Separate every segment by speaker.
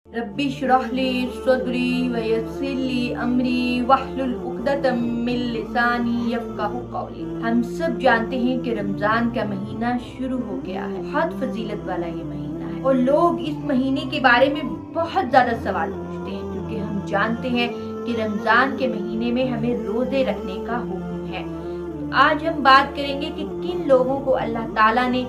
Speaker 1: Rabbi श्रह ली सदरी वयस्सिर ली अमरी वहलुल उक़दतम मिन लिसानी यफ़क़हू क़ौली। हम सब जानते हैं कि रमजान का महीना शुरू हो गया है। बहुत फजीलत वाला ये महीना है और लोग इस महीने के बारे में बहुत ज्यादा सवाल पूछते हैं, क्योंकि हम जानते हैं कि रमजान के महीने में हमें रोजे रखने का हुक्म है। तो आज हम बात करेंगे कि किन लोगों को अल्लाह ताला ने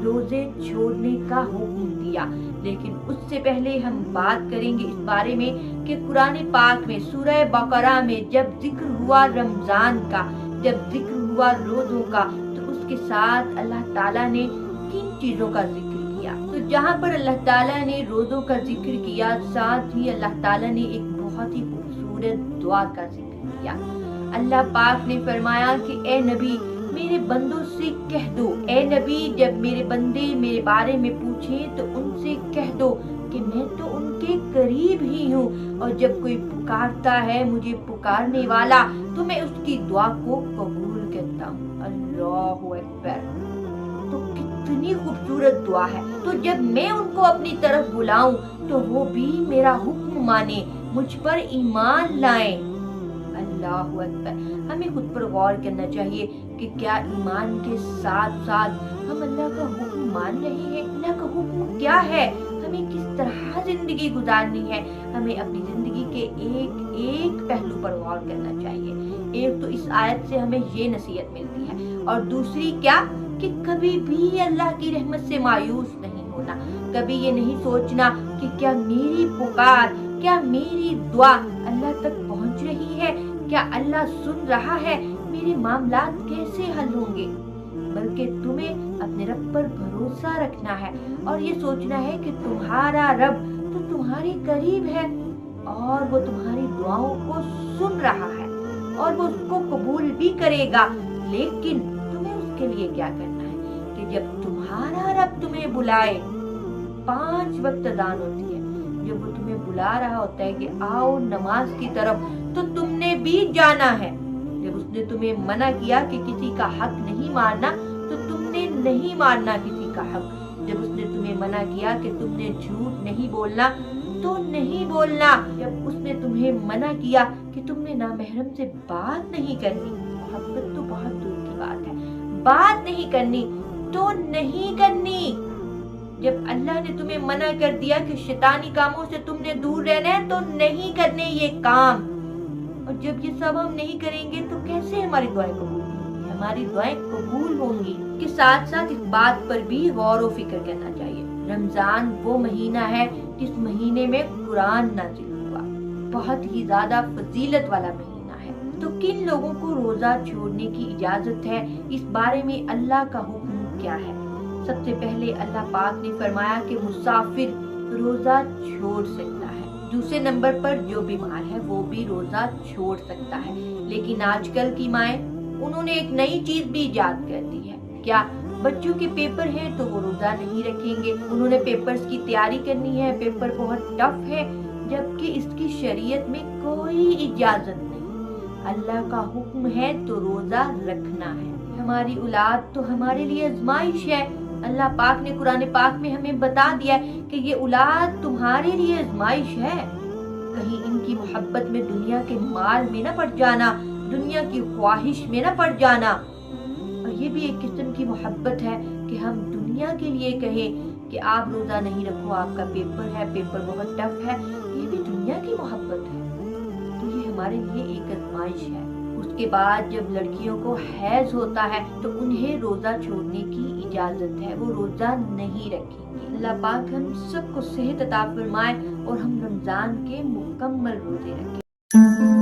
Speaker 1: रोजे छोड़ने का हुक्म दिया। लेकिन उससे पहले हम बात करेंगे इस बारे में कि कुरान पाक में सूरह बकरा में जब जिक्र हुआ रमजान का, जब जिक्र हुआ रोजों का, तो उसके साथ अल्लाह ताला ने किन चीजों का जिक्र किया। तो जहाँ पर अल्लाह ताला ने रोजों का जिक्र किया, साथ ही अल्लाह ताला ने एक बहुत ही खूबसूरत दुआ का जिक्र किया। अल्लाह पाक ने फरमाया कि ए नबी मेरे बंदों से कह दो, ए नबी जब मेरे बंदे मेरे बारे में पूछें तो उनसे कह दो कि मैं तो उनके करीब ही हूँ, और जब कोई पुकारता है मुझे पुकारने वाला तो मैं उसकी दुआ को कबूल करता हूँ। अल्लाहु अकबर। तो कितनी खूबसूरत दुआ है। तो जब मैं उनको अपनी तरफ बुलाऊं तो वो भी मेरा हुक्म माने, मुझ पर ईमान लाएं। अल्लाहु अकबर। हमें खुद पर गौर करना चाहिए कि क्या ईमान के साथ साथ हम अल्लाह का हुक्म मान रहे हैं। अल्लाह का हुक्म क्या है, हमें किस तरह जिंदगी गुजारनी है। हमें अपनी जिंदगी के एक एक पहलू पर गौर करना चाहिए। एक तो इस आयत से हमें ये नसीहत मिलती है, और दूसरी क्या कि कभी भी अल्लाह की रहमत से मायूस नहीं होना। कभी ये नहीं सोचना कि क्या मेरी पुकार, क्या मेरी दुआ अल्लाह तक पहुंच रही है, क्या अल्लाह सुन रहा है, मेरे मामलात कैसे हल होंगे। बल्कि तुम्हें अपने रब पर भरोसा रखना है और ये सोचना है कि तुम्हारा रब तो तुम्हारे करीब है और वो तुम्हारी दुआओं को सुन रहा है और वो उसको कबूल भी करेगा। लेकिन तुम्हें उसके लिए क्या करना है कि जब तुम्हारा रब तुम्हें बुलाए, 5 वक्त अज़ान होती है, जब वो तुम्हें बुला रहा होता है कि आओ नमाज की तरफ, तो तुमने भी जाना है। जब उसने तुम्हें मना किया कि किसी का हक नहीं मारना, तो तुमने नहीं मारना किसी का हक। जब उसने तुम्हें मना किया कि तुमने झूठ नहीं बोलना, तो नहीं बोलना। जब उसने तुम्हें मना किया कि तुमने नामहरम से बात नहीं करनी, मोहब्बत तो बहुत दूर की बात है, बात नहीं करनी तो नहीं करनी। जब अल्लाह ने तुम्हें मना कर दिया कि शैतानी कामों से तुमने दूर रहना है, तो नहीं करने ये काम। और जब ये सब हम नहीं करेंगे तो कैसे हमारी दुआएं कबूल होंगी। हमारी दुआएं कबूल होंगी के साथ साथ इस बात पर भी गौर व फिक्र करना चाहिए। रमजान वो महीना है जिस महीने में कुरान नाजिल हुआ, बहुत ही ज्यादा फजीलत वाला महीना है। तो किन लोगों को रोजा छोड़ने की इजाजत है, इस बारे में अल्लाह का हुक्म क्या है। सबसे पहले अल्लाह पाक ने फरमाया कि मुसाफिर रोजा छोड़ सकता है। दूसरे नंबर पर जो बीमार है वो भी रोजा छोड़ सकता है। लेकिन आजकल की माएँ, उन्होंने एक नई चीज भी इजाद कर दी है। क्या? बच्चों के पेपर हैं तो वो रोजा नहीं रखेंगे। उन्होंने पेपर्स की तैयारी करनी है, पेपर बहुत टफ है, जबकि इसकी शरीयत में कोई इजाजत नहीं। अल्लाह का हुक्म है तो रोजा रखना है। हमारी औलाद तो हमारे लिए आजमाइश है। अल्लाह पाक ने कुरान पाक में हमें बता दिया कि ये औलाद तुम्हारे लिए आजमाइश है। कहीं इनकी मोहब्बत में दुनिया के माल में न पड़ जाना, दुनिया की ख्वाहिश में न पड़ जाना। और ये भी एक किस्म की मोहब्बत है कि हम दुनिया के लिए कहें कि आप रोजा नहीं रखो, आपका पेपर है, पेपर बहुत टफ है। ये भी दुनिया की मोहब्बत है। तो ये हमारे लिए एक आजमाइश है। उसके बाद जब लड़कियों को हैज होता है तो उन्हें रोजा छोड़ने की इजाजत है, वो रोजा नहीं रखेंगे। अल्लाह पाक हम सबको सेहत अता फरमाए और हम रमजान के मुकम्मल रोजे रखें।